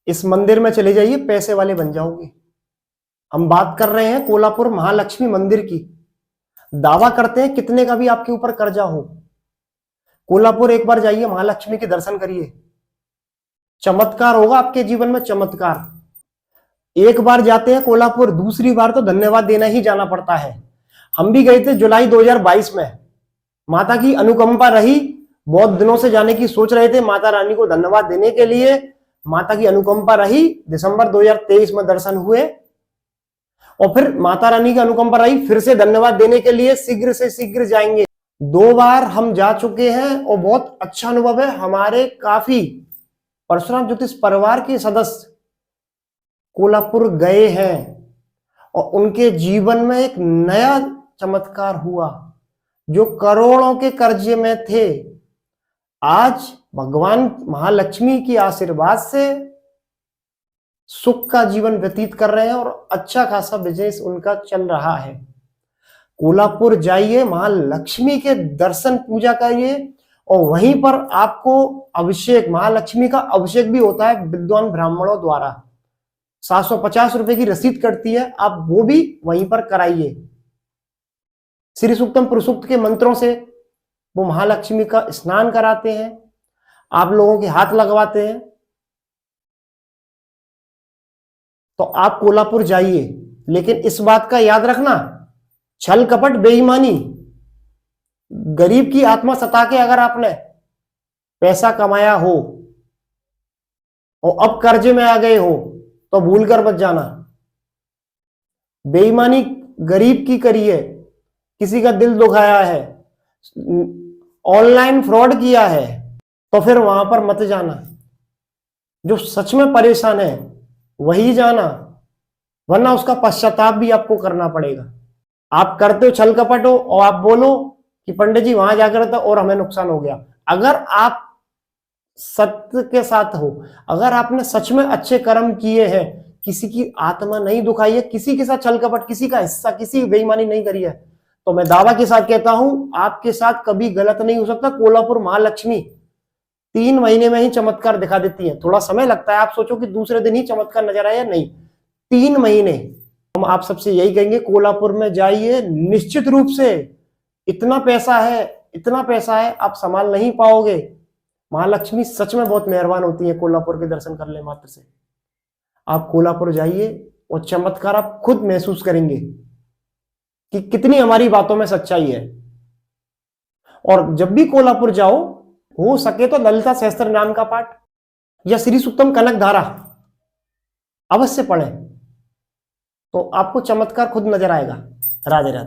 इस मंदिर में चले जाइए, पैसे वाले बन जाओगे। हम बात कर रहे हैं कोल्हापुर महालक्ष्मी मंदिर की। दावा करते हैं कितने का भी आपके ऊपर कर्जा हो, कोल्हापुर एक बार जाइए, महालक्ष्मी के दर्शन करिए, चमत्कार होगा आपके जीवन में, चमत्कार। एक बार जाते हैं कोल्हापुर, दूसरी बार तो धन्यवाद देना ही जाना पड़ता है। हम भी गए थे जुलाई 2022 में, माता की अनुकंपा रही, बहुत दिनों से जाने की सोच रहे थे, माता रानी को धन्यवाद देने के लिए माता की अनुकंपा रही, दिसंबर 2023 में दर्शन हुए, और फिर माता रानी की अनुकंपा रही, फिर से धन्यवाद देने के लिए शीघ्र से शीघ्र जाएंगे। 2 बार हम जा चुके हैं और बहुत अच्छा अनुभव है। हमारे काफी परशुराम ज्योतिष परिवार के सदस्य कोल्हापुर गए हैं और उनके जीवन में एक नया चमत्कार हुआ। जो करोड़ों के कर्जे में थे, आज भगवान महालक्ष्मी के आशीर्वाद से सुख का जीवन व्यतीत कर रहे हैं और अच्छा खासा बिजनेस उनका चल रहा है। कोल्हापुर जाइए, महालक्ष्मी के दर्शन पूजा करिए, और वहीं पर आपको अभिषेक, महालक्ष्मी का अभिषेक भी होता है विद्वान ब्राह्मणों द्वारा। 750 रुपए की रसीद कटती है, आप वो भी वहीं पर कराइए। श्री सूक्तम पुरुषोक्त के मंत्रों से वो महालक्ष्मी का स्नान कराते हैं, आप लोगों के हाथ लगवाते हैं। तो आप कोल्हापुर जाइए, लेकिन इस बात का याद रखना, छल कपट बेईमानी, गरीब की आत्मा सता के अगर आपने पैसा कमाया हो और अब कर्जे में आ गए हो तो भूल कर मत जाना। बेईमानी गरीब की करी है, किसी का दिल दुखाया है, ऑनलाइन फ्रॉड किया है, तो फिर वहां पर मत जाना। जो सच में परेशान है वही जाना, वरना उसका पश्चाताप भी आपको करना पड़ेगा। आप करते हो छल कपट हो और आप बोलो कि पंडित जी वहां जाकर था और हमें नुकसान हो गया। अगर आप सत्य के साथ हो, अगर आपने सच में अच्छे कर्म किए हैं, किसी की आत्मा नहीं दुखाई है, किसी के साथ छल कपट, किसी का हिस्सा, किसी बेईमानी नहीं करी है, तो मैं दावा के साथ कहता हूं आपके साथ कभी गलत नहीं हो सकता। कोल्हापुर महालक्ष्मी 3 महीने में ही चमत्कार दिखा देती है। थोड़ा समय लगता है, आप सोचो कि दूसरे दिन ही चमत्कार नजर आया, नहीं, 3 महीने। हम आप सबसे यही कहेंगे, कोल्हापुर में जाइए निश्चित रूप से। इतना पैसा है, इतना पैसा है, आप संभाल नहीं पाओगे। महालक्ष्मी सच में बहुत मेहरबान होती है, कोल्हापुर के दर्शन कर ले मात्र से। आप कोल्हापुर जाइए और चमत्कार आप खुद महसूस करेंगे कि कितनी हमारी बातों में सच्चाई है। और जब भी कोल्हापुर जाओ, हो सके तो ललिता सहस्त्र नाम का पाठ या श्री सूक्तम कनक धारा अवश्य पढ़ें, तो आपको चमत्कार खुद नजर आएगा। राधे राधे।